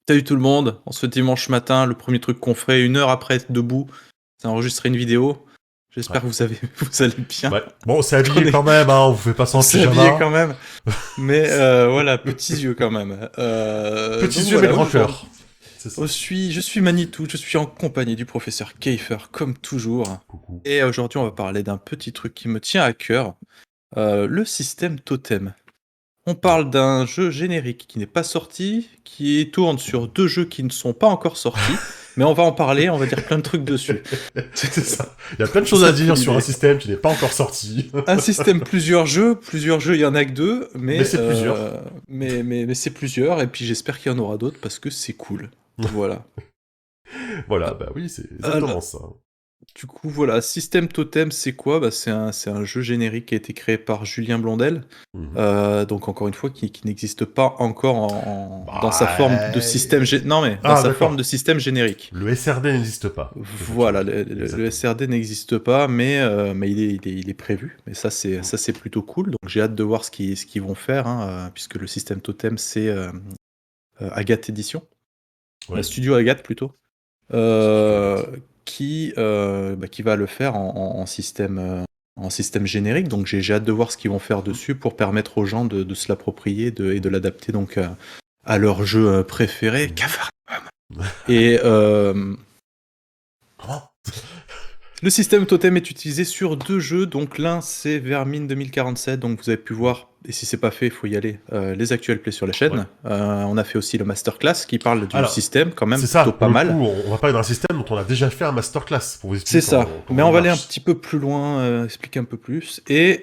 Salut tout le monde, en ce dimanche matin, le premier truc qu'on ferait 1 heure après être debout, c'est enregistrer une vidéo. Ouais. J'espère que vous allez bien. Ouais. Bon, on s'est On habillé est quand même, hein, on vous fait pas ça on en s'est habillé pyjama. quand même, mais voilà, petits yeux quand même. Petits Donc yeux mais voilà, grand aujourd'hui, cœur. C'est ça. je suis Manitou, je suis en compagnie du professeur Kiefer, comme toujours. Coucou. Et aujourd'hui, on va parler d'un petit truc qui me tient à cœur, le système Totem. On Ouais. parle d'un jeu générique qui n'est pas sorti, qui tourne sur 2 jeux qui ne sont pas encore sortis, mais on va en parler, on va dire plein de trucs dessus. C'est ça. Il y a plein de C'est choses ça à un peu dire sur un l'idée. système qui n'est pas encore sorti. Un système, plusieurs jeux, il y en a que 2, Mais c'est plusieurs. mais c'est plusieurs, et puis j'espère qu'il y en aura d'autres parce que c'est cool. Voilà. Voilà, bah oui, c'est Alors, exactement ça. du coup, voilà, Système Totem, c'est quoi? Bah, c'est un jeu générique qui a été créé par Julien Blondel. Mhm. Donc encore une fois, qui n'existe pas encore dans sa forme de Bah... système non mais dans Ah, sa forme de d'accord. système générique. Le SRD n'existe pas. Voilà, Effectivement. le Exactement. SRD n'existe pas, mais il est prévu. Mais Mhm. ça c'est plutôt cool. Donc j'ai hâte de voir ce qu'ils vont faire, hein, puisque le système Totem c'est Agathe Édition, Ouais. Studio Agathe plutôt, Studio euh, Agathe. qui va le faire en système générique. Donc j'ai hâte de voir ce qu'ils vont faire Mhm. dessus pour permettre aux gens de se l'approprier et de Mhm. l'adapter donc à leur jeu préféré, Mhm. Cafard. Et Comment? le système Totem est utilisé sur 2 jeux. Donc l'un c'est Vermine 2047. Donc vous avez pu voir, et si c'est pas fait, il faut y aller, les actuels plays sur la Ouais. chaîne. On a fait aussi le masterclass qui parle du Alors, système, quand même c'est ça, plutôt pour pas le coup, mal. on va parler d'un système dont on a déjà fait un masterclass, pour vous C'est expliquer ça, mais comment on il va aller un marche. petit peu plus loin, expliquer un peu plus. Et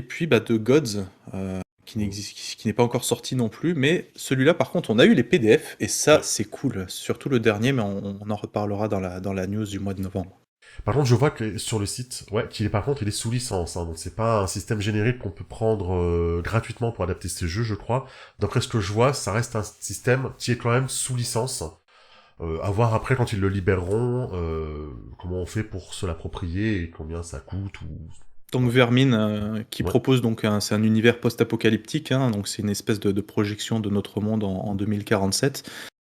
puis bah, de Gods, Mhm. qui n'est pas encore sorti non plus, mais celui-là par contre on a eu les PDF, et ça Ouais. c'est cool, surtout le dernier, mais on en reparlera dans la news du mois de novembre. Par contre, je vois que sur le site, ouais, par contre, il est sous licence, hein, donc c'est pas un système générique qu'on peut prendre gratuitement pour adapter ces jeux, je crois. D'après ce que je vois, ça reste un système qui est quand même sous licence. À voir après quand ils le libéreront, comment on fait pour se l'approprier et combien ça coûte ou Donc voilà. Vermine, qui Ouais. propose donc c'est un univers post-apocalyptique, hein, donc c'est une espèce de projection de notre monde en 2047.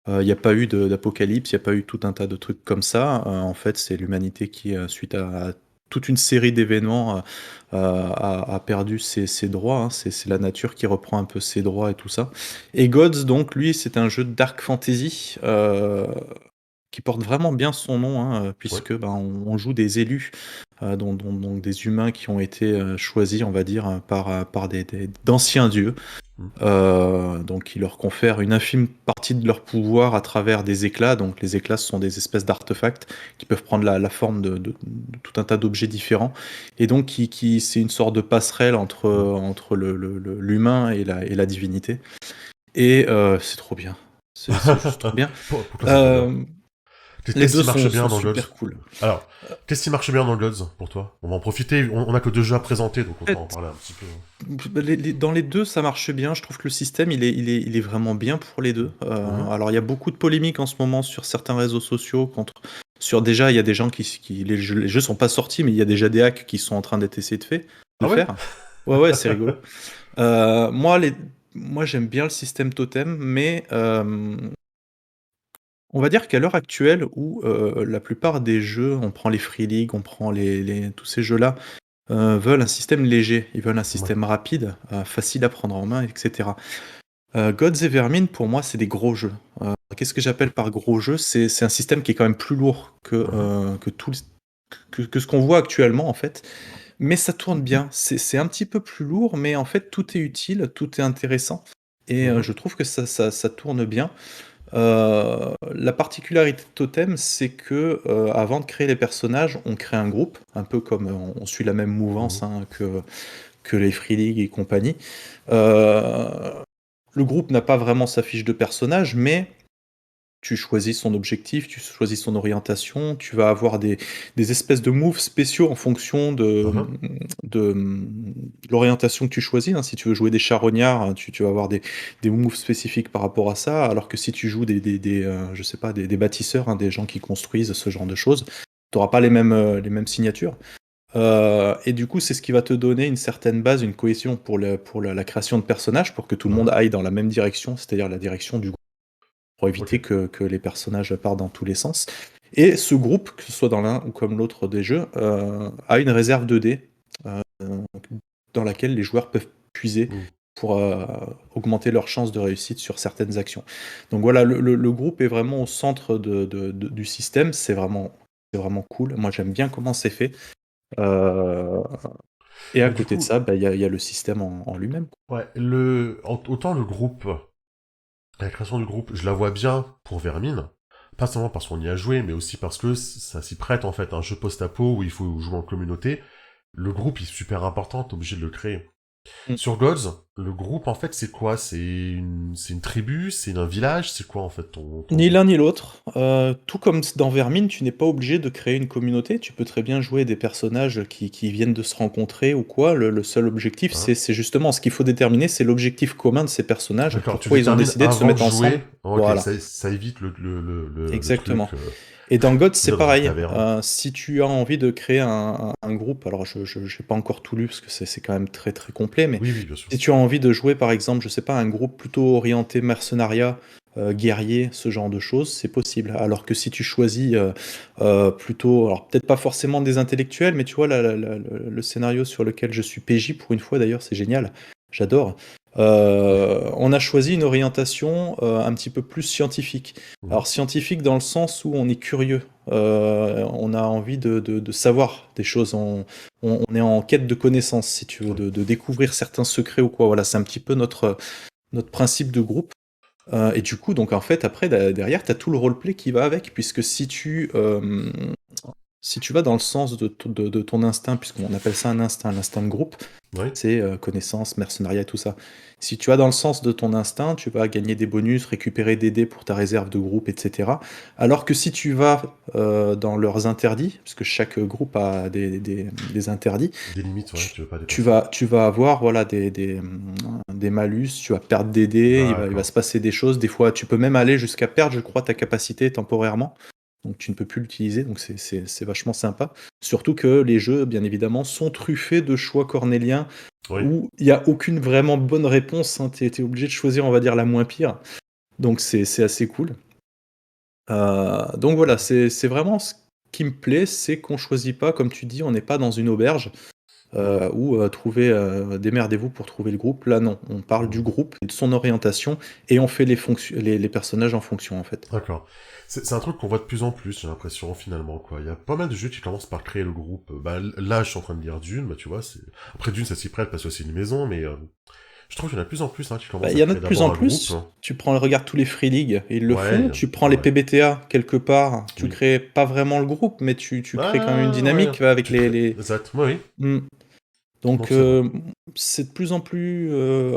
Il n'y a pas eu d'apocalypse, il n'y a pas eu tout un tas de trucs comme ça. En fait, c'est l'humanité qui, suite à toute une série d'événements, a perdu ses droits, hein. C'est la nature qui reprend un peu ses droits et tout ça. Et Gods, donc, lui, c'est un jeu de dark fantasy, qui porte vraiment bien son nom, hein, Ouais. puisque ben, on joue des élus, donc des humains qui ont été choisis, on va dire, par d'anciens dieux. Mm. Donc, qui leur confèrent une infime partie de leur pouvoir à travers des éclats. Donc, les éclats, ce sont des espèces d'artefacts qui peuvent prendre la forme de tout un tas d'objets différents. Et donc, c'est une sorte de passerelle Mm. entre l'humain et la divinité. Et c'est trop bien. C'est juste trop bien. Pourquoi c'est trop bien? Euh, les Qu'est-ce deux qui marche bien sont dans Gods? super cool. Alors, qu'est-ce qui marche bien dans Gods pour toi? On va en profiter, on a que 2 jeux à présenter, donc En autant en fait, parler un petit peu. dans les deux, ça marche bien. Je trouve que le système, il est vraiment bien pour les deux. Mhm. Alors, il y a beaucoup de polémiques en ce moment sur certains réseaux sociaux déjà, il y a des gens les jeux sont pas sortis, mais il y a déjà des hacks qui sont en train d'être essayés Ah de ouais? faire. Ouais, ouais, c'est rigolo. Euh, moi, les, moi, j'aime bien le système totem, mais on va dire qu'à l'heure actuelle, où la plupart des jeux, on prend les Free League, on prend tous ces jeux-là, veulent un système léger, ils veulent un Ouais. système rapide, facile à prendre en main, etc. Gods et Vermine, pour moi, c'est des gros jeux. Qu'est-ce que j'appelle par gros jeux? C'est un système qui est quand même plus lourd Mhm. que ce qu'on voit actuellement, en fait. Mais ça tourne bien. C'est un petit peu plus lourd, mais en fait, tout est utile, tout est intéressant. Et Mhm. je trouve que ça tourne bien. La particularité de Totem, c'est que avant de créer les personnages, on crée un groupe, un peu comme on suit la même mouvance, Mhm. hein, que les Free League et compagnie. Euh, le groupe n'a pas vraiment sa fiche de personnage, mais tu choisis son objectif, tu choisis son orientation, tu vas avoir des espèces de moves spéciaux en fonction Mhm. de l'orientation que tu choisis, hein. Si tu veux jouer des charognards, hein, tu vas avoir des moves spécifiques par rapport à ça, alors que si tu joues je sais pas, des bâtisseurs, hein, des gens qui construisent ce genre de choses, tu n'auras pas les mêmes signatures. Et du coup, c'est ce qui va te donner une certaine base, une cohésion pour la création de personnages, pour que tout le monde Mhm. aille dans la même direction, c'est-à-dire la direction du groupe. pour Ok. éviter que les personnages partent dans tous les sens. Et ce groupe, que ce soit dans l'un ou comme l'autre des jeux, a une réserve de dés euh, dans laquelle les joueurs peuvent puiser Mm. pour augmenter leurs chances de réussite sur certaines actions. Donc voilà, le groupe est vraiment au centre du système, c'est vraiment cool. Moi j'aime bien comment c'est fait. Euh, et à Mais du côté de coup, ça, bah, y a le système en lui-même. ouais, autant le groupe, la création du groupe, je la vois bien pour Vermine. Pas seulement parce qu'on y a joué, mais aussi parce que ça s'y prête en fait. Un jeu post-apo où il faut jouer en communauté. Le groupe est super important, t'es obligé de le créer. Mm. Sur Gods, le groupe, en fait, c'est quoi? C'est une tribu? C'est un village? C'est quoi, en fait, ton Ni groupe? l'un ni l'autre. Tout comme dans Vermine, tu n'es pas obligé de créer une communauté. Tu peux très bien jouer des personnages qui viennent de se rencontrer ou quoi. Le seul objectif, Hein? c'est justement ce qu'il faut déterminer, c'est l'objectif commun de ces personnages et D'accord, tu pourquoi ils ont détermines décidé de se avant de mettre jouer. ensemble. Ok, Voilà, ça évite le exactement. truc, Et dans God, c'est dire dans une pareil. taverne. Si tu as envie de créer un groupe, alors je n'ai pas encore tout lu parce que c'est quand même très très complet, mais Oui, oui, bien sûr. si tu as envie de jouer par exemple, je sais pas, un groupe plutôt orienté mercenariat, guerrier, ce genre de choses, c'est possible. Alors que si tu choisis plutôt, alors peut-être pas forcément des intellectuels, mais tu vois, le scénario sur lequel je suis PJ, pour une fois d'ailleurs, c'est génial, j'adore. On a choisi une orientation un petit peu plus scientifique. Mhm. Alors scientifique dans le sens où on est curieux, on a envie de savoir des choses, on est en quête de connaissances, si tu veux, Ouais. de découvrir certains secrets ou quoi. Voilà, c'est un petit peu notre principe de groupe. Et du coup, donc en fait, après, derrière, tu as tout le roleplay qui va avec, puisque si tu vas dans le sens de ton instinct, puisqu'on appelle ça un instinct, l'instinct de groupe, Oui. c'est connaissance, mercenariat et tout ça. Si tu vas dans le sens de ton instinct, tu vas gagner des bonus, récupérer des dés pour ta réserve de groupe, etc. Alors que si tu vas dans leurs interdits, parce que chaque groupe a des interdits, Des limites, ouais, tu, tu veux pas tu dépasser. vas, tu vas avoir voilà, des malus, tu vas perdre des dés, il va D'accord. se passer des choses. Des fois, tu peux même aller jusqu'à perdre, je crois, ta capacité temporairement. Donc tu ne peux plus l'utiliser, donc c'est vachement sympa. Surtout que les jeux, bien évidemment, sont truffés de choix cornéliens Oui. où il n'y a aucune vraiment bonne réponse. Hein. Tu es obligé de choisir, on va dire, la moins pire. Donc c'est assez cool. Donc voilà, c'est vraiment ce qui me plaît, c'est qu'on choisit pas, comme tu dis, on n'est pas dans une auberge Mm. où démerdez-vous pour trouver le groupe. Là, non, on parle du Mm. groupe et de son orientation et on fait les personnages en fonction, en fait. D'accord. C'est un truc qu'on voit de plus en plus, j'ai l'impression, finalement, quoi. Il y a pas mal de jeux qui commencent par créer le groupe. Bah, là, je suis en train de dire Dune, bah, tu vois, c'est... Après, Dune, ça s'y prête parce que c'est une maison, mais je trouve qu'il y en a de plus en plus, hein, qui Bah, commencent il à y en a créer de plus en d'abord un groupe. plus. Tu prends, regarde tous les free league, ils le Ouais, font. Tu prends les ouais, PBTA quelque part, tu oui. crées pas vraiment le groupe, mais tu crées quand même une Bah, ouais, dynamique avec tu crées... Exact, oui, oui. Hmm. Donc Donc, c'est vrai. c'est de plus en plus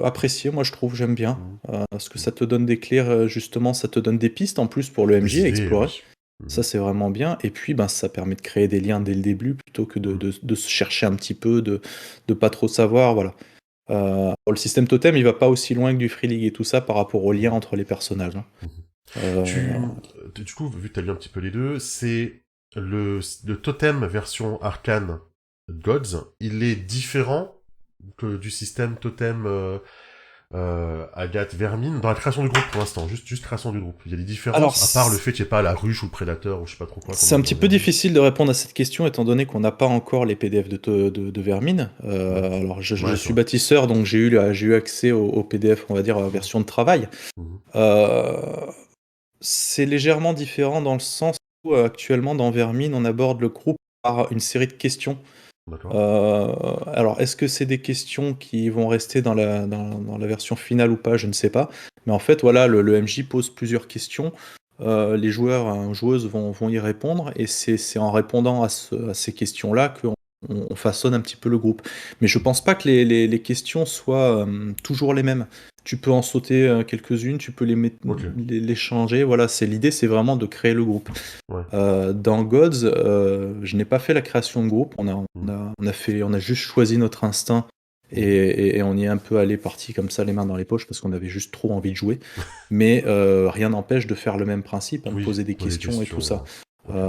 apprécié, moi je trouve, j'aime bien. Mm. Parce que Mm. ça te donne des clés, justement, ça te donne des pistes en plus pour le MJ Des à idées, explorer. oui. Ça Mhm. c'est vraiment bien. Et puis ben, ça permet de créer des liens dès le début plutôt que Mm. de se chercher un petit peu, de pas trop savoir. Voilà. Le système totem, il va pas aussi loin que du Free League et tout ça par rapport aux liens Mhm. entre les personnages. Hein. Mhm. Euh, Du coup, vu que t'as lu un petit peu les deux, c'est le totem version arcane Gods, il est différent que du système totem Agathe Vermine dans la création du groupe pour l'instant, juste création du groupe. Il y a des Alors, différences, à part le fait qu'il n'y ait pas la ruche ou le prédateur ou je sais pas trop quoi, comme c'est il un y a petit dans peu Vermine. difficile de répondre à cette question étant donné qu'on n'a pas encore les PDF de Vermine. Ouais, Alors, je ouais, c'est suis vrai. bâtisseur, donc j'ai eu accès au PDF, on va dire, version de travail. Mhm. Euh, c'est légèrement différent dans le sens où actuellement dans Vermine, on aborde le groupe par une série de questions. D'accord. Alors, est-ce que c'est des questions qui vont rester dans la version finale ou pas? Je ne sais pas. Mais en fait, voilà, le MJ pose plusieurs questions. Les joueurs, joueuses vont y répondre. Et c'est en répondant à ces questions-là qu'on on façonne un petit peu le groupe. Mais je pense pas que les questions soient toujours les mêmes. Tu peux en sauter quelques-unes, tu peux Ok. les changer. Voilà, l'idée, c'est vraiment de créer le groupe. Ouais. Dans Gods, je n'ai pas fait la création de groupe. Mhm. On a juste choisi notre instinct Mhm. et on y est un peu allé parti comme ça, les mains dans les poches, parce qu'on avait juste trop envie de jouer. Mais rien n'empêche de faire le même principe, hein, de Oui, poser des poser des questions et tout ça. questions. Ok.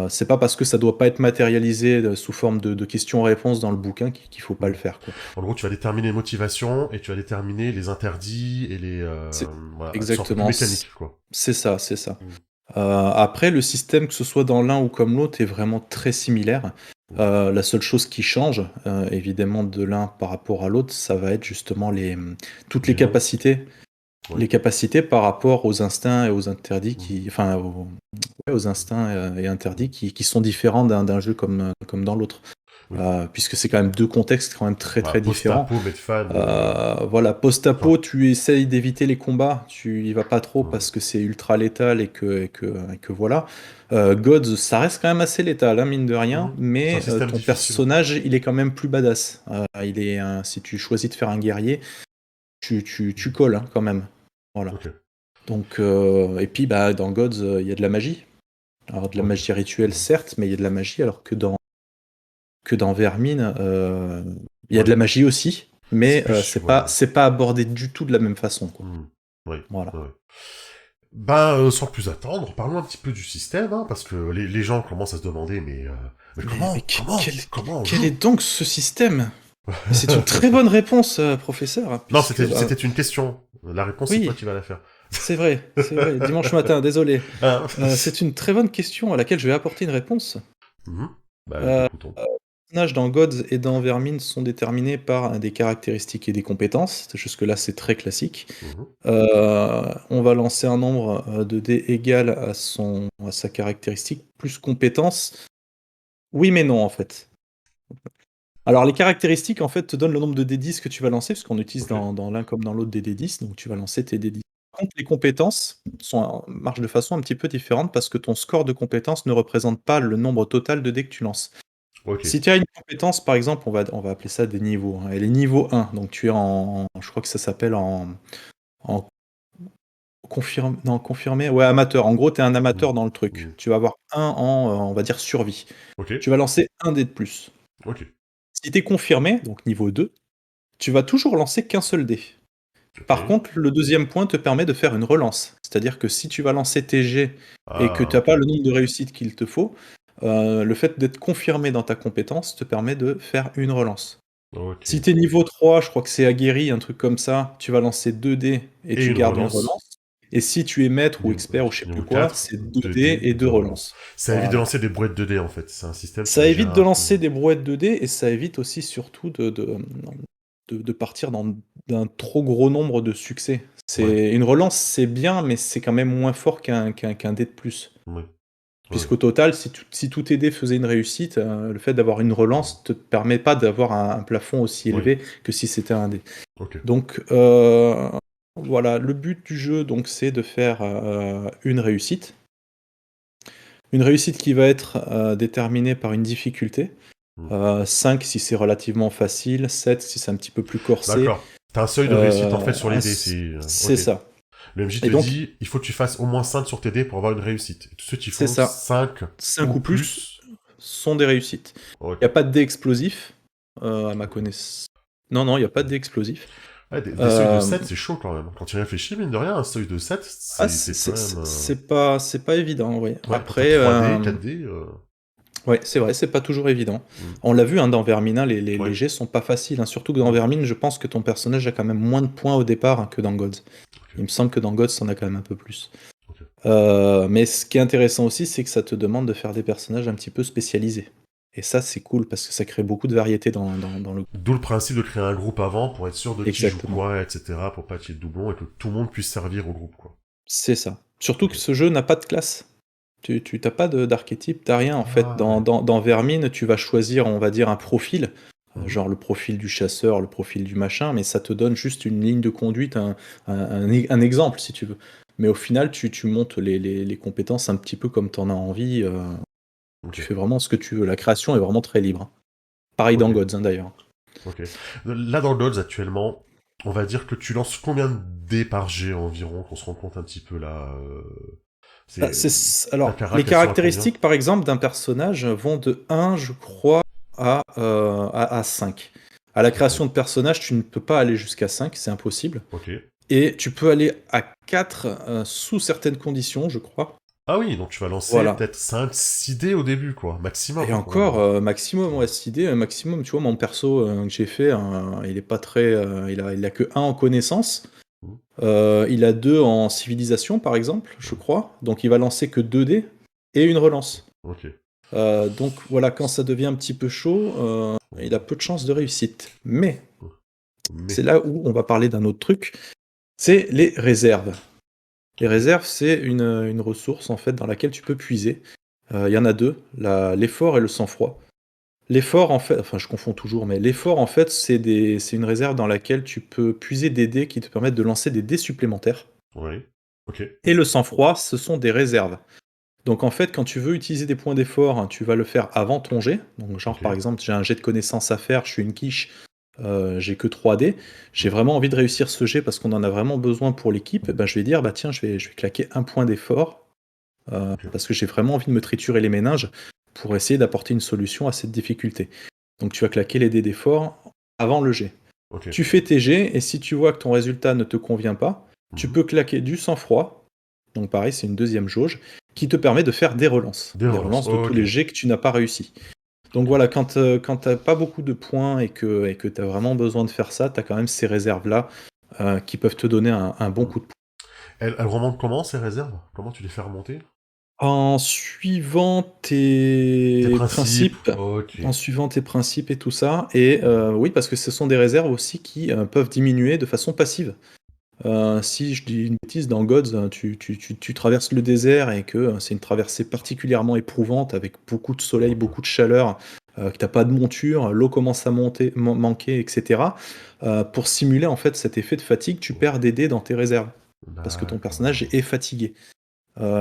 C'est pas parce que ça doit pas être matérialisé sous forme de questions-réponses dans le bouquin qu'il faut pas le Mhm. faire, quoi. En gros, tu vas déterminer les motivations et tu vas déterminer les interdits et les C'est voilà, c'est un peu plus exactement. mécanique quoi. C'est ça, c'est ça. Mm. Après, le système, que ce soit dans l'un ou comme l'autre, est vraiment très similaire. Mm. La seule chose qui change, évidemment, de l'un par rapport à l'autre, ça va être justement toutes les Les noms. capacités. Ouais. Les capacités par rapport aux instincts et aux interdits Mm. enfin, aux instincts et interdits qui sont différents d'un jeu comme dans l'autre. Oui. Puisque c'est quand même deux contextes quand même très Bah, très différents. post-apo, Medfan. Voilà, Enfin, post-apo, tu essayes d'éviter les combats, tu y vas pas trop ouais. parce que c'est ultra létal et que voilà. Gods, ça reste quand même assez létal, hein, mine de rien, Mhm. C'est un mais système ton difficile. personnage, il est quand même plus badass. Si tu choisis de faire un guerrier, tu colles hein, quand même. Voilà. Ok. Donc, et puis bah, dans Gods, il y a de la magie. Alors de la Ok. magie rituelle, Mhm. certes, mais il y a de la magie, alors que dans Vermine, il y a de Ouais. la magie aussi, C'est mais plus. c'est Ouais. pas, c'est pas abordé du tout de la même façon, quoi. Mhm. Oui. Voilà. Ouais. Ben, sans plus attendre, parlons un petit peu du système, hein, parce que les gens commencent à se demander, mais Mais comment on quel est joue? donc ce système? Mais c'est une très bonne réponse, professeur, hein, Non, puisque c'était une question. La réponse, c'est toi oui, qui vas la faire. c'est vrai, c'est vrai. Dimanche matin, désolé. Hein. C'est une très bonne question à laquelle je vais apporter une réponse. Mhm. Bah, Euh, t'écoutons. Les personnages dans Gods et dans Vermine sont déterminés par des caractéristiques et des compétences. Jusque-là, c'est très classique. Mhm. On va lancer un nombre de dés égal à sa caractéristique plus compétence. Oui, mais non, en fait. Alors, les caractéristiques, en fait, te donnent le nombre de D10 que tu vas lancer, parce qu'on utilise Ok. dans l'un comme dans l'autre des D10, donc tu vas lancer tes D10. Par contre, les compétences marchent de façon un petit peu différente, parce que ton score de compétence ne représente pas le nombre total de dés que tu lances. Ok. Si tu as une compétence, par exemple, on va appeler ça des niveaux, hein. Elle est niveau 1, donc tu es je crois que ça s'appelle en non, confirmé, ouais, amateur. En gros, tu es un Mhm. amateur dans le truc. Mhm. Tu vas avoir un en, on va dire, survie. Ok. Tu vas lancer un dé de plus. Ok. Si tu es confirmé, donc niveau 2, tu vas toujours lancer qu'un seul dé. Ok. Par contre, le deuxième point te permet de faire une relance. C'est-à-dire que si tu vas lancer tes jets et que Ah, tu n'as ok. pas le nombre de réussites qu'il te faut, le fait d'être confirmé dans ta compétence te permet de faire une relance. Ok. Si tu es niveau 3, je crois que c'est aguerri, un truc comme ça, tu vas lancer 2 dés et Et tu une gardes une relance. relance. Et si tu es maître ou expert ou je sais plus Niveau quoi, 4, c'est 2 dés 2D et et 2 2 relances. relances. Ça évite de Voilà. lancer des brouettes de dés, en fait. C'est un système qui Ça va évite gérer de un peu. lancer des brouettes de dés et ça évite aussi surtout de partir dans d'un trop gros nombre de succès. Ouais. Une relance, c'est bien, mais c'est quand même moins fort qu'un dé de plus. Ouais. Ouais. Puisqu'au total, si tous tes dés faisaient une réussite, le fait d'avoir une relance te permet pas d'avoir un plafond aussi Ouais. élevé que si c'était un dé. Ok. Donc voilà, le but du jeu, donc, c'est de faire une réussite. Une réussite qui va être déterminée par une difficulté. Hmm. 5 si c'est relativement facile, 7 si c'est un petit peu plus corsé. D'accord. T'as un seuil de réussite, en fait, sur les dés. C'est Ok. ça. Le MJ Et te donc, dit, il faut que tu fasses au moins 5 sur tes dés pour avoir une réussite. Et tous ceux qui c'est font ça. 5 5 ou ou plus plus. sont des réussites. Il Ok. n'y a pas de dé explosif, à ma connaissance. Non, non, il n'y a pas de dé explosif. Ouais, des seuils de Euh, 7, c'est chaud quand même. Quand tu réfléchis, mine de rien, un seuil de 7, c'est quand même. c'est pas évident, oui. Ouais, quand t'as Après, 3D, 4D. ouais, c'est vrai, c'est pas toujours évident. Hmm. On l'a vu hein, dans Vermina, les Ouais. jets sont pas faciles, hein. Surtout que dans Hmm. Vermine, je pense que ton personnage a quand même moins de points au départ hein, que dans Gods. Ok. Il me semble que dans Gods, on a quand même un peu plus. Ok. Mais ce qui est intéressant aussi, c'est que ça te demande de faire des personnages un petit peu spécialisés. Et ça, c'est cool parce que ça crée beaucoup de variété dans le. D'où le principe de créer un groupe avant pour être sûr de qui joue Exactement. quoi, etc. Pour pas qu'il y ait de doublons et que tout le monde puisse servir au groupe, quoi. C'est ça. Surtout Ok. que ce jeu n'a pas de classe. Tu t'as pas d'archétype, t'as rien. En fait, Ah ouais. dans Vermine, tu vas choisir, on va dire, un profil. Mhm. Genre le profil du chasseur, le profil du machin, mais ça te donne juste une ligne de conduite, un exemple, si tu veux. Mais au final, tu montes les compétences un petit peu comme tu en as envie. Ok. Tu fais vraiment ce que tu veux. La création est vraiment très libre, hein. Pareil dans Ok. Gods, hein, d'ailleurs. Ok. Là, dans le Dodge, actuellement, on va dire que tu lances combien de dés par G environ, qu'on se rend compte un petit peu là. Bah, C'est ta alors, les carac, elles sont à combien? caractéristiques, par exemple, d'un personnage vont de 1, je crois, à 5. À la Ok. création de personnage, tu ne peux pas aller jusqu'à 5, c'est impossible. Ok. Et tu peux aller à 4 sous certaines conditions, je crois. Ah oui, donc tu vas lancer Voilà. peut-être 5, 6 dés au début, quoi. Et Maximum, encore, quoi. maximum, Ouais. ouais, cette idée, maximum, tu vois, mon perso que j'ai fait, il est pas très. Il a que 1 en connaissance. Mhm. Il a 2 en civilisation, par exemple, je crois. Donc il va lancer que 2 dés et une relance. Ok. Donc voilà, quand ça devient un petit peu chaud, il a peu de chances de réussite. Mais c'est Mais. là où on va parler d'un autre truc, c'est les réserves. Les Ok. réserves, c'est une ressource en fait dans laquelle tu peux puiser. Il y en a 2, l'effort et le sang-froid. L'effort, en fait, enfin je confonds toujours, mais l'effort, en fait, c'est une réserve dans laquelle tu peux puiser des dés qui te permettent de lancer des dés supplémentaires. Ouais. Ok. Et le sang-froid, ce sont des réserves. Donc en fait, quand tu veux utiliser des points d'effort, hein, tu vas le faire avant ton jet. Donc genre Ok. par exemple, j'ai un jet de connaissances à faire, je suis une quiche, j'ai que 3 dés. J'ai Mhm. vraiment envie de réussir ce jet parce qu'on en a vraiment besoin pour l'équipe. Ben, je vais dire, bah tiens, je vais claquer un point d'effort Ok. parce que j'ai vraiment envie de me triturer les méninges pour essayer d'apporter une solution à cette difficulté. Donc tu vas claquer les dés d'effort avant le jet. Ok. Tu fais tes jets et si tu vois que ton résultat ne te convient pas, tu Mhm. peux claquer du sang-froid. Donc pareil, c'est une deuxième jauge qui te permet de faire des relances. Des Des relances. relances de tous Ok. les jets que tu n'as pas réussi. Donc Ok. voilà, quand t'as pas beaucoup de points et que tu as vraiment besoin de faire ça, tu as quand même ces réserves-là qui peuvent te donner un bon Mhm. coup de poing. Elles remontent comment ces réserves? Comment tu les fais remonter? En suivant Tes tes principes. principes, Ok. en suivant tes principes et tout ça, et oui, parce que ce sont des réserves aussi qui peuvent diminuer de façon passive. Si je dis une bêtise, dans Gods, tu traverses le désert et que c'est une traversée particulièrement éprouvante avec beaucoup de soleil, Ok. beaucoup de chaleur, que t'as pas de monture, l'eau commence à manquer, etc. Pour simuler en fait cet effet de fatigue, tu perds des dés dans tes réserves parce que ton personnage D'accord. est fatigué.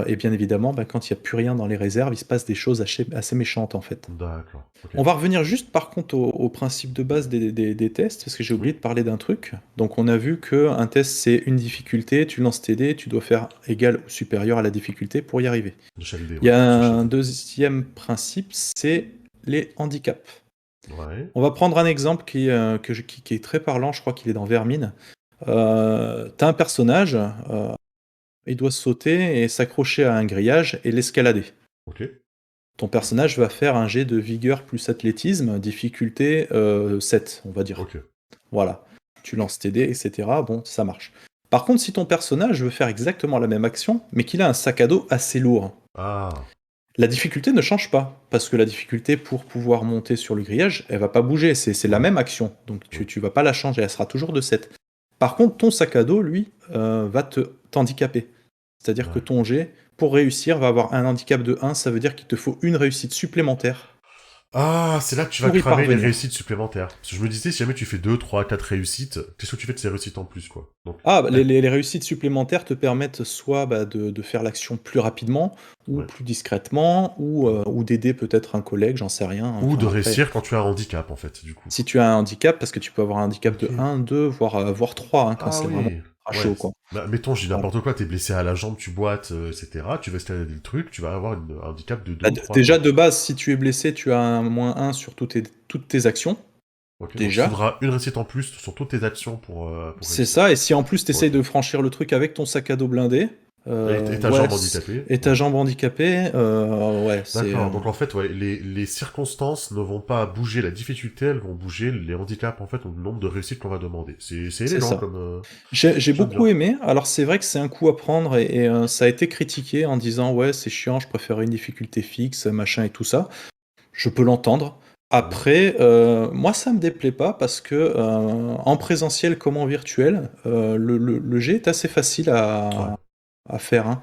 Et bien évidemment, bah, quand il n'y a plus rien dans les réserves, il se passe des choses assez méchantes en fait. D'accord. Ok. On va revenir juste par contre au principe de base des tests, parce que j'ai oublié Oui. de parler d'un truc. Donc on a vu qu'un test c'est une difficulté, tu lances tes dés, tu dois faire égal ou supérieur à la difficulté pour y arriver. De chaque dé, Il y ouais. a Sur chaque un dé. deuxième principe, c'est les handicaps. Ouais. On va prendre un exemple qui est très parlant, je crois qu'il est dans Vermine. T'as un personnage, il doit sauter et s'accrocher à un grillage et l'escalader. Ok. Ton personnage va faire un jet de vigueur plus athlétisme, difficulté 7, on va dire. Ok. Voilà. Tu lances tes dés, etc. Bon, ça marche. Par contre, si ton personnage veut faire exactement la même action, mais qu'il a un sac à dos assez lourd, Ah. la difficulté ne change pas. Parce que la difficulté pour pouvoir monter sur le grillage, elle va pas bouger. C'est la Oui. même action. Donc Oui. tu vas pas la changer. Elle sera toujours de 7. Par contre, ton sac à dos, lui, va t'handicaper. C'est-à-dire que Ouais. ton jet, pour réussir, va avoir un handicap de 1. Ça veut dire qu'il te faut une réussite supplémentaire Ah, c'est là que tu vas pour y cramer les parvenir. réussites supplémentaires. Parce que je me disais, si jamais tu fais 2, 3, 4 réussites, qu'est-ce que tu fais de ces réussites en plus, quoi? Donc, Ah, bah, là, les réussites supplémentaires te permettent soit bah, de faire l'action plus rapidement, ou ouais. plus discrètement, Ouais. ou d'aider peut-être un collègue, j'en sais rien. Ou de Enfin, après, réussir quand tu as un handicap, en fait, du coup. si tu as un handicap, parce que tu peux avoir un handicap Ok. de 1, 2, voire 3, hein, quand Ah c'est vraiment oui. ultra Ouais. chaud, quoi. Bah, mettons, je dis Voilà. n'importe quoi, t'es blessé à la jambe, tu boites, etc. Tu vas escalader le truc, tu vas avoir un handicap de 2 Bah, ou 3, déjà, quoi. de base, si tu es blessé, tu as un -1 sur toutes tes actions, Ok, donc il déjà. faudra une réussite en plus sur toutes tes actions pour C'est réussir. ça, et si en plus tu essayes Ok. de franchir le truc avec ton sac à dos blindé, Et ta ouais, jambe handicapée, et ta ouais. jambe handicapée, ouais, c'est... D'accord, donc en fait, ouais, les circonstances ne vont pas bouger la difficulté, elles vont bouger les handicaps, en fait, ou le nombre de réussites qu'on va demander. C'est C'est élégant ça. comme... J'ai J'aime beaucoup bien. aimé. Alors c'est vrai que c'est un coup à prendre et ça a été critiqué en disant ouais c'est chiant, je préférais une difficulté fixe, machin et tout ça. Je peux l'entendre. Ouais, Après, moi ça me déplaît pas parce que en présentiel comme en virtuel, le jet est assez facile ouais, à faire, hein.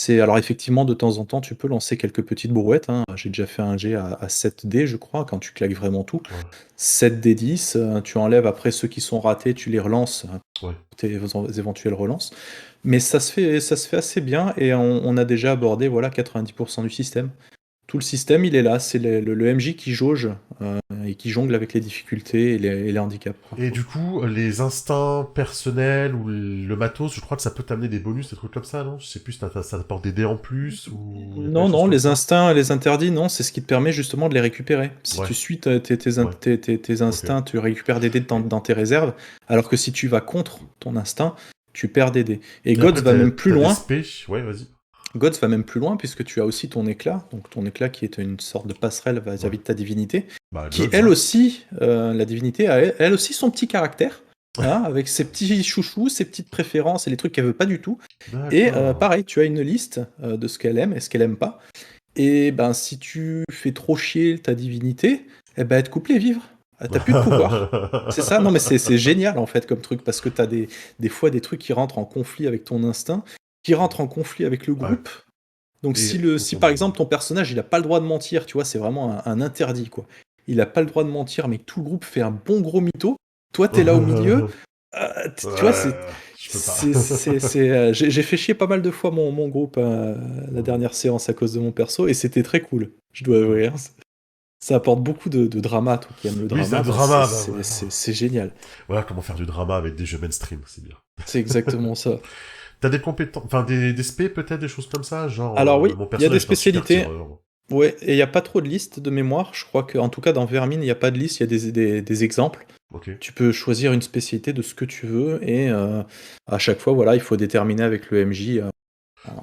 C'est alors effectivement de temps en temps tu peux lancer quelques petites brouettes, hein. J'ai déjà fait un jet à 7 dés je crois, quand tu claques vraiment tout. ouais, 7 dés 10, tu enlèves après ceux qui sont ratés, tu les relances, ouais. tes éventuelles relances. Mais ça se fait assez bien et on a déjà abordé voilà 90% du système. Tout le système, il est là, c'est le MJ qui jauge et qui jongle avec les difficultés et les handicaps, quoi. Et du coup, les instincts personnels ou le matos, je crois que ça peut t'amener des bonus, des trucs comme ça, non? Je sais plus, ça t'apporte des dés en plus, ou il y a pas des Non, choses non, comme les ça? instincts, les interdits, non, c'est ce qui te permet justement de les récupérer. Si Ouais, tu suis ouais, tes ok. instincts, tu récupères des dés dans tes réserves, alors que si tu vas contre ton instinct, tu perds des dés. Et Et après, Gods va même plus t'as des loin. spé, ouais, vas-y. Gods va même plus loin puisque tu as aussi ton éclat, donc ton éclat qui est une sorte de passerelle Ouais. vis-à-vis de ta divinité, Bah, qui Gods, elle ouais. aussi, la divinité a elle aussi son petit caractère. hein, avec ses petits chouchous, ses petites préférences et les trucs qu'elle veut pas du tout. Et D'accord. pareil, tu as une liste de ce qu'elle aime et ce qu'elle aime pas. Et ben, si tu fais trop chier ta divinité, eh ben, elle te coupe les vivres. T'as plus de pouvoir. C'est ça, non mais c'est génial en fait comme truc, parce que t'as des fois des trucs qui rentrent en conflit avec ton instinct, qui rentrent en conflit avec le Ouais. groupe. Donc Et si par exemple ton personnage il a pas le droit de mentir, tu vois, c'est vraiment un interdit quoi. Il a pas le droit de mentir, mais tout le groupe fait un bon gros mytho. Toi t'es là au milieu, tu vois, je peux pas. j'ai fait chier pas mal de fois mon groupe la dernière séance à cause de mon perso, et c'était très cool, je dois avouer, hein. Ça apporte beaucoup de drama, toi qui aimes le Oui, c'est drama, le bah drama, bah voilà. c'est génial. Voilà comment faire du drama avec des jeux mainstream, c'est bien. C'est exactement ça. T'as des compétences, enfin des spé peut-être, des choses comme ça, genre Alors oui, mon il y a des personnage est un super spécialités. tireur. Ouais, et il n'y a pas trop de listes de mémoire. Je crois qu'en tout cas dans Vermine, il n'y a pas de liste, il y a des exemples. Ok. Tu peux choisir une spécialité de ce que tu veux, et à chaque fois, voilà, il faut déterminer avec le MJ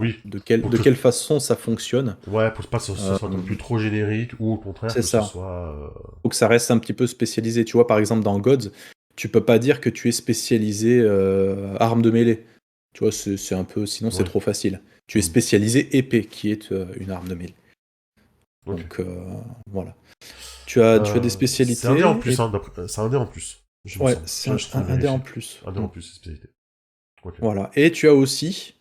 Oui. Pour de que quelle façon ça fonctionne. ouais, pour pas que ce Euh, soit non plus trop générique, ou au contraire c'est que ce ça. soit. Faut que ça reste un petit peu spécialisé. Tu vois, par exemple, dans Gods, tu peux pas dire que tu es spécialisé arme de mêlée. Tu vois, c'est un peu, sinon c'est Ouais. trop facile. Tu es Hmm. spécialisé épée, qui est une arme de mêlée. Ok. Donc voilà. Tu as des C'est un dé en spécialités, plus, et hein, c'est un dé en plus, je me ouais, semble. c'est Je un dé en vérifie. plus. Un dé en plus, c'est spécialité. Ok. Voilà. Et tu as aussi,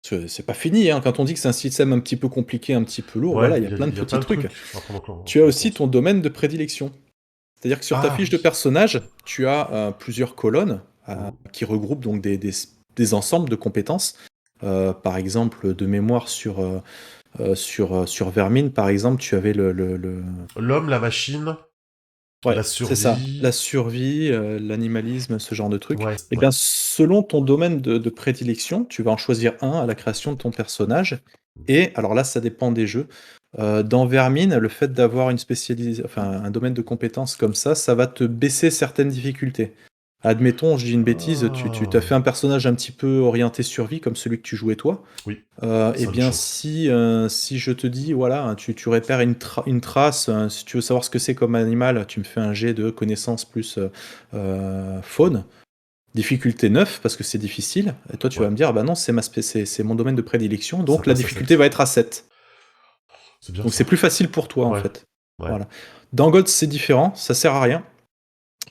parce que c'est pas fini, hein, quand on dit que c'est un système un petit peu compliqué, un petit peu lourd, Ouais, voilà, il y a plein de il y a plein petits de trucs. trucs à prendre Tu as en aussi compte. ton domaine de prédilection. C'est-à-dire que sur ta Ah fiche de oui. personnage, tu as plusieurs colonnes Hmm. qui regroupent donc des ensembles de compétences. Par exemple, de mémoire sur Vermine, par exemple, tu avais L'homme, la machine, Ouais, la c'est ça. La survie. survie, l'animalisme, ce genre de trucs. Ouais, Et ouais. bien, selon ton domaine de prédilection, tu vas en choisir un à la création de ton personnage. Et alors là, ça dépend des jeux. Dans Vermine, le fait d'avoir enfin, un domaine de compétences comme ça va te baisser certaines difficultés. Admettons, je dis une bêtise, tu t'as Ah. fait un personnage un petit peu orienté survie, comme celui que tu jouais toi. Oui, Eh ça me bien, chauffe. si je te dis, voilà, hein, tu repères une trace, si tu veux savoir ce que c'est comme animal, tu me fais un jet de connaissance plus faune, difficulté 9 parce que c'est difficile, et toi tu vas Ouais. me dire, bah non, c'est mon domaine de prédilection, Ça donc la passe à difficulté 7. va être à 7. C'est bien Donc c'est ça. plus facile pour toi, en Ouais. fait. Ouais. Voilà. Dans God, c'est différent, ça sert à rien.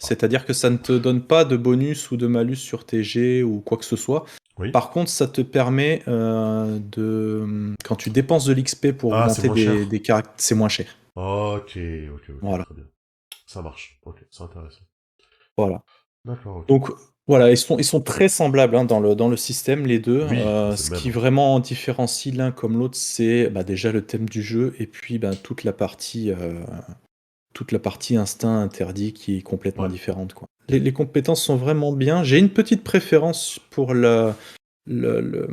C'est-à-dire que ça ne te donne pas de bonus ou de malus sur tes jets ou quoi que ce soit. Oui. Par contre, ça te permet quand tu dépenses de l'XP pour Ah, c'est augmenter moins cher. des caractères, c'est moins cher. Ok, ok, Voilà, très bien. Ça marche. Ok, c'est intéressant. voilà. D'accord, ok. Donc voilà, ils sont très semblables, hein, dans le système, les deux. Oui, c'est le Ce même. qui vraiment différencie l'un comme l'autre, c'est bah, déjà le thème du jeu, et puis bah, toute la partie instinct interdit qui est complètement Ouais. différente, quoi. Les compétences sont vraiment bien. J'ai une petite préférence pour le- le-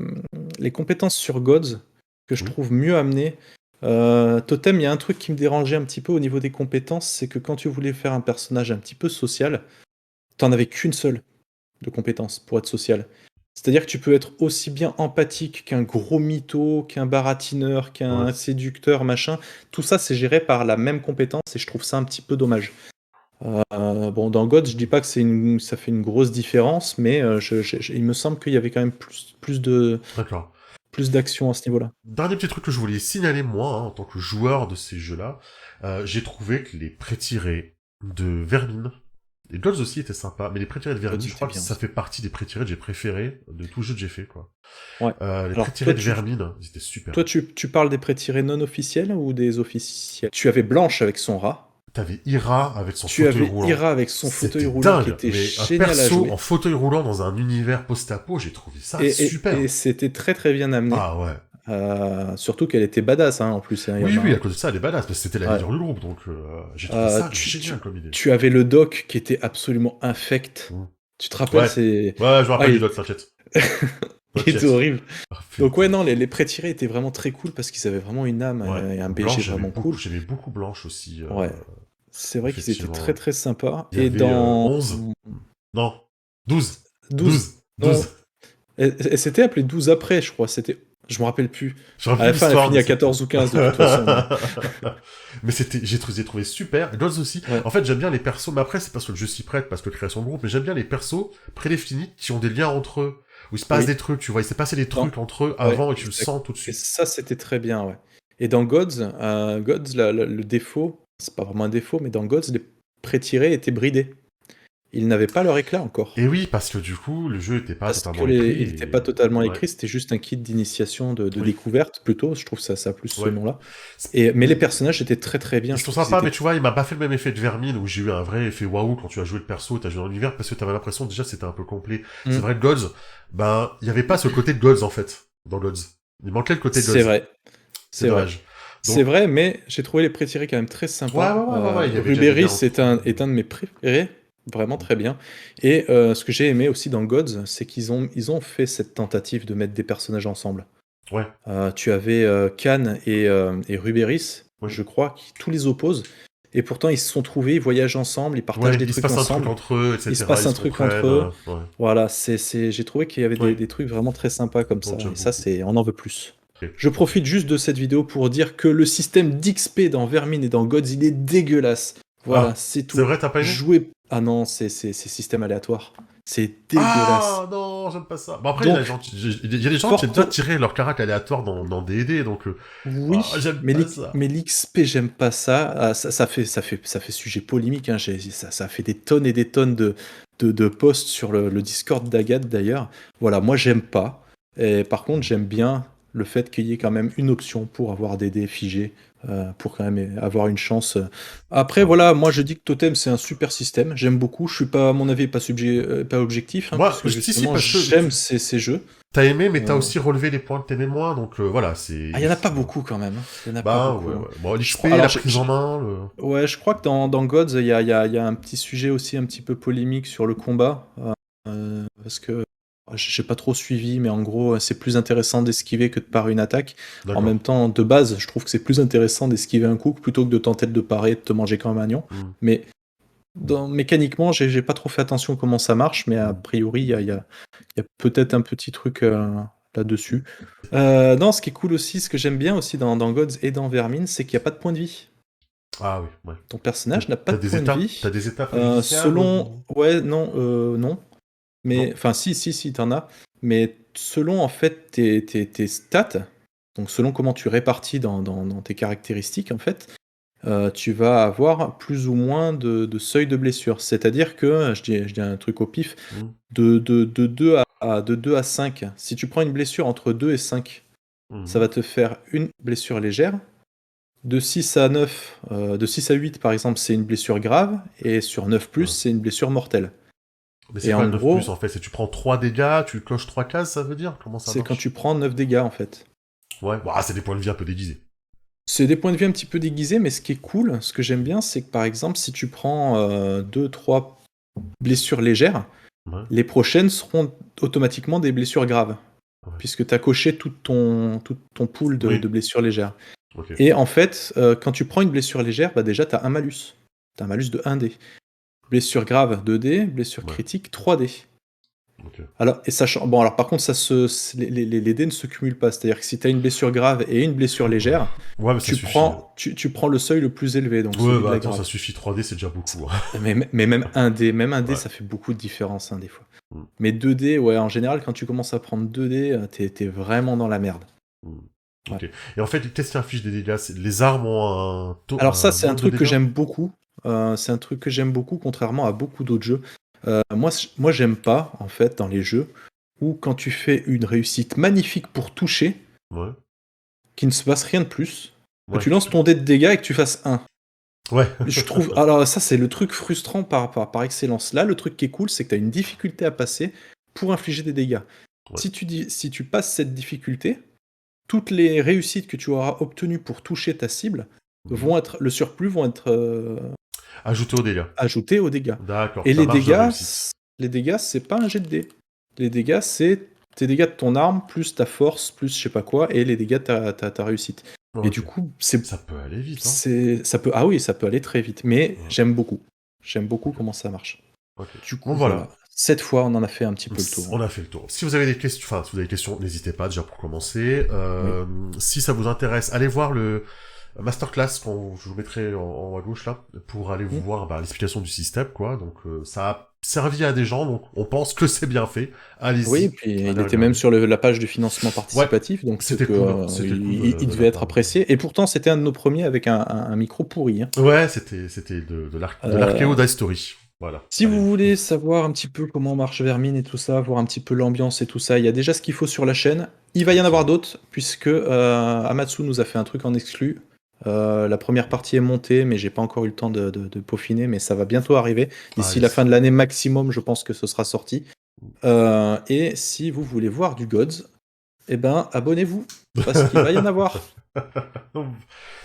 les compétences sur Gods, que je Oui. trouve mieux amenées. Totem, il y a un truc qui me dérangeait un petit peu au niveau des compétences, c'est que quand tu voulais faire un personnage un petit peu social, t'en avais qu'une seule de compétence pour être social. C'est-à-dire que tu peux être aussi bien empathique qu'un gros mytho, qu'un baratineur, Ouais. qu'un séducteur, machin. Tout ça, c'est géré par la même compétence, et je trouve ça un petit peu dommage. Bon, dans God, je dis pas que ça fait une grosse différence, mais il me semble qu'il y avait quand même D'accord. plus d'action à ce niveau-là. Dernier petit truc que je voulais signaler, moi, hein, en tant que joueur de ces jeux-là, j'ai trouvé que les pré-tirés de Vermine, les Gods aussi étaient sympas, mais les pré-tirés de God, Vermine, je c'était crois que bien ça aussi. fait partie des pré-tirés que j'ai préférés de tout jeu que j'ai fait, quoi. Ouais. Les Alors, pré-tirés de Vermine, ils étaient super. toi, tu parles des prêts-tirés non officiels ou des officiels? Tu avais Blanche avec son rat. T'avais Ira avec son Tu fauteuil avais roulant. Ira avec son fauteuil C'était roulant qui dingue, était mais un génial à perso en jouer. fauteuil roulant dans un univers post-apo, j'ai trouvé ça Et super. c'était très très bien amené. Ah ouais. Surtout qu'elle était badass, hein, en plus, hein, Oui, oui, à Irma. cause de ça, elle est badass, parce que c'était la Ouais. leader du groupe, donc j'ai trouvé Euh, ça tu, génial tu- comme idée. tu avais le doc qui était absolument infect. Mm. Tu te rappelles, Ouais, c'est... ouais, je me Ah, rappelle du doc, t'inquiète. il était T'inquiète. horrible. Ah Donc ouais, putain. non, les pré-tirés étaient vraiment très cool parce qu'ils avaient vraiment une âme Ouais. et un BG Blanche, vraiment cool. j'aimais beaucoup Blanche aussi, Ouais, c'est vrai qu'ils étaient très effectivement. très sympas. Il y Et avait dans 11. Non. 12. 12, 12. non, 12. elle s'était appelée 12 après, je crois. C'était... Je me rappelle plus. Je À rappelle la fin, elle a l'histoire, fini mais à c'était... 14 ou 15 de toute façon. mais j'ai trouvé super. Gods aussi. Ouais. En fait, j'aime bien les persos, mais après, c'est parce que le jeu s'y prête, parce que création de groupe, mais j'aime bien les persos prédéfinis qui ont des liens entre eux, où il se passe Oui. des trucs, tu vois, il s'est passé des Non. trucs entre eux Ouais, avant et tu le exact. sens tout de Et suite. ça, c'était très bien, ouais. Et dans Gods, le défaut, c'est pas vraiment un défaut, mais dans Gods, les pré-tirés étaient bridés. Ils n'avaient pas leur éclat encore. Et oui, parce que du coup, le jeu était pas Parce que totalement écrit il n'était pas totalement ouais, écrit, c'était juste un kit d'initiation, de oui, découverte plutôt. Je trouve ça a plus ce ouais. nom-là. C'est- Mais les Ils, personnages étaient très très bien. ils Je sont trouve qu'ils sympas, étaient. mais tu vois, il m'a pas fait le même effet de Vermine où j'ai eu un vrai effet waouh quand tu as joué le perso et t'as joué dans l'univers parce que t'avais l'impression déjà que c'était un peu complet. C'est Hmm. vrai que Gods, ben, il y avait pas ce côté de Gods en fait, dans Gods. Il manquait le côté de C'est Gods. vrai, C'est c'est vrai. dommage. C'est Donc, vrai, mais j'ai trouvé les pré-tirés quand même très sympas. il y avait déjà des liens Rubéris entre eux. est un de mes préférés, vraiment très bien. Et ce que j'ai aimé aussi dans Gods, c'est ils ont fait cette tentative de mettre des personnages ensemble. Ouais, Tu avais Khan et Rubéris, oui. je crois, qui tous les opposent. Et pourtant, ils se sont trouvés, ils voyagent ensemble, ils partagent Ouais, des il se trucs passe un truc ensemble. entre eux, Il se etc. passe Ils un se truc entre comprennent. eux. Ouais, Voilà, j'ai trouvé qu'il y avait oui, des trucs vraiment très sympas comme ça. donc j'aime Et ça, beaucoup. on en veut plus. Ok, Je ok. profite juste de cette vidéo pour dire que le système d'XP dans Vermine et dans Gods, il est dégueulasse. Voilà, Ah, c'est c'est tout. vrai, t'as pas aimé? Jouer. Ah non, c'est système aléatoire. C'est dégueulasse. Ah non, j'aime pas ça. Bon après, Donc, il y a des gens qui aiment bien tirer leur carac aléatoire dans D&D, donc oui, j'aime pas ça. mais l'XP, j'aime pas ça. Ah, ça fait sujet polémique. Hein. Ça fait des tonnes et des tonnes de posts sur le Discord d'Agathe d'ailleurs. Voilà, moi j'aime pas. Et par contre, j'aime bien le fait qu'il y ait quand même une option pour avoir des dés figés, pour quand même avoir une chance. Après, Ouais. voilà, moi je dis que Totem c'est un super système. J'aime beaucoup. Je suis pas, à mon avis, pas objectif, hein, Moi, puisque si, justement parce que j'aime ces jeux. t'as aimé, mais t'as Euh, aussi relevé les points que t'aimais moins, donc voilà, Ah, il y en a pas beaucoup quand même. Hein. Il y en a pas bah beaucoup. ouais, Hein. ouais. Bon, Je l'XP, crois. la Alors, prise en main, ouais, je crois que dans Gods, il y a un petit sujet aussi un petit peu polémique sur le combat. Parce que j'ai pas trop suivi, mais en gros, c'est plus intéressant d'esquiver que de parer une attaque. En D'accord. même temps, de base, je trouve que c'est plus intéressant d'esquiver un coup plutôt que de tenter de parer et de te manger comme un agneau. Hmm, Mais mécaniquement, j'ai pas trop fait attention comment ça marche, mais a hmm. priori, il y a peut-être un petit truc là-dessus. Non, ce qui est cool aussi, ce que j'aime bien aussi dans Gods et dans Vermine, c'est qu'il n'y a pas de point de vie. Ah oui, ouais. Ton personnage n'a pas de point de T'as vie. des étapes judiciaires Selon. Ouais, non, non. Mais. Non? Enfin, si, t'en as. Mais selon, en fait, tes stats, donc selon comment tu répartis dans tes caractéristiques, en fait, tu vas avoir plus ou moins de seuil de blessure. C'est-à-dire que, je dis un truc au pif, Hmm, de 2 de 2 à 5, si tu prends une blessure entre 2 et 5, ça hmm. va te faire une blessure légère. De 6 à 9, de 6 à 8 par exemple, c'est une blessure grave, et sur 9 plus, Ouais. c'est une blessure mortelle. Mais c'est Et quoi en le 9 plus gros, en fait? C'est tu prends 3 dégâts, tu coches 3 cases, ça veut dire? Comment ça c'est quand tu marche? prends 9 dégâts en fait. Ouais, bah, c'est des points de vie un peu déguisés. C'est des points de vue un petit peu déguisés, mais ce qui est cool, ce que j'aime bien, c'est que par exemple, si tu prends 2-3 blessures légères, Ouais, les prochaines seront automatiquement des blessures graves, ouais. puisque tu as coché tout ton pool Oui, de blessures légères. ok. Et en fait, quand tu prends une blessure légère, bah déjà, tu as un malus. Tu as un malus de 1 dé. Blessure grave 2 dés, blessure Ouais, critique 3 dés. ok. Alors, et sachant, bon, alors par contre, les dés ne se cumulent pas. C'est-à-dire que si tu as une blessure grave et une blessure légère, Ouais, mais ça suffit. tu prends le seuil le plus élevé, donc Ouais, celui de bah la attends, ça grave. suffit 3D, c'est déjà beaucoup. Hein. Mais même un dé, Ouais. ça fait beaucoup de différence, hein, des fois. Mm, Mais 2 dés, ouais, en général, quand tu commences à prendre 2 dés, t'es vraiment dans la merde. mm. Ouais. Ok. Et en fait, qu'est-ce qui inflige des dégâts? Les armes ont Alors ça, un c'est un nombre de truc que dégâts? j'aime beaucoup. C'est un truc que j'aime beaucoup, contrairement à beaucoup d'autres jeux. Moi, j'aime pas, en fait, dans les jeux, où quand tu fais une réussite magnifique pour toucher, Ouais. qu'il ne se passe rien de plus, que Ouais. tu lances ton dé de dégâts et que tu fasses 1. Ouais. Je trouve. Alors, ça, c'est le truc frustrant par excellence. Là, le truc qui est cool, c'est que tu as une difficulté à passer pour infliger des dégâts. Ouais. Si tu passes cette difficulté, toutes les réussites que tu auras obtenues pour toucher ta cible Mhm. le surplus vont être Ajouter aux dégâts. ajoutés aux dégâts. D'accord, Et ta marge de réussite. les dégâts, c'est pas un jet de dés. Les dégâts, c'est tes dégâts de ton arme, plus ta force, plus je sais pas quoi, et les dégâts de ta réussite. Et Ok. du coup, Ça peut aller vite, hein. ça peut, ah oui, ça peut aller très vite. Mais Ouais. j'aime beaucoup. J'aime beaucoup comment ça marche. Ok. Du Bon, coup, voilà. voilà. cette fois, on en a fait un petit peu le tour. On a fait le tour. Si vous avez des questions, enfin, si vous avez des questions, n'hésitez pas déjà pour commencer. Oui. Si ça vous intéresse, allez voir le masterclass qu'on je vous mettrai en haut à gauche là pour aller Mmh. voir l'explication du système quoi. Donc ça a servi à des gens, donc on pense que c'est bien fait. Oui, et Allez-y, puis il allez était même regarder. sur la page du financement Ouais, participatif, donc c'est c'était que, cool, c'était cool il de devait leur être part. apprécié et pourtant c'était un de nos premiers avec un micro pourri, hein. Ouais, c'était de l'archéo Heu, Dice Story. Voilà. Si Allez. vous voulez savoir un petit peu comment marche Vermine et tout ça, voir un petit peu l'ambiance et tout ça, il y a déjà ce qu'il faut sur la chaîne. Il va y en avoir Effectivement. d'autres puisque, Amatsu nous a fait un truc en exclu. La première partie est montée, mais j'ai pas encore eu le temps de peaufiner, mais ça va bientôt arriver. Ah, D'ici la fin de l'année maximum, je pense que ce sera sorti. Et si vous voulez voir du Gods, eh ben, abonnez-vous, parce qu'il va y en avoir.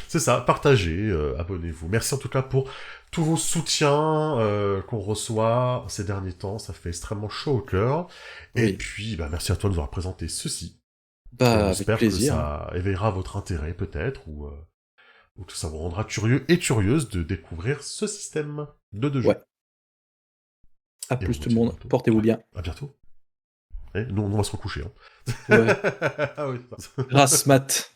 C'est ça, partagez, abonnez-vous. Merci en tout cas pour tous vos soutiens qu'on reçoit ces derniers temps, ça fait extrêmement chaud au cœur. Et Oui, puis, merci à toi de nous avoir présenté ceci. Et on bah, avec espère que plaisir, hein. ça éveillera votre intérêt peut-être, ou que ça vous rendra curieux et curieuse de découvrir ce système de Ouais, jeu. à Et on plus vous tout le dit à monde, bientôt. portez-vous bien. À bientôt. Et nous, on va se recoucher. Hein. Ouais, Ah oui. grasse mat.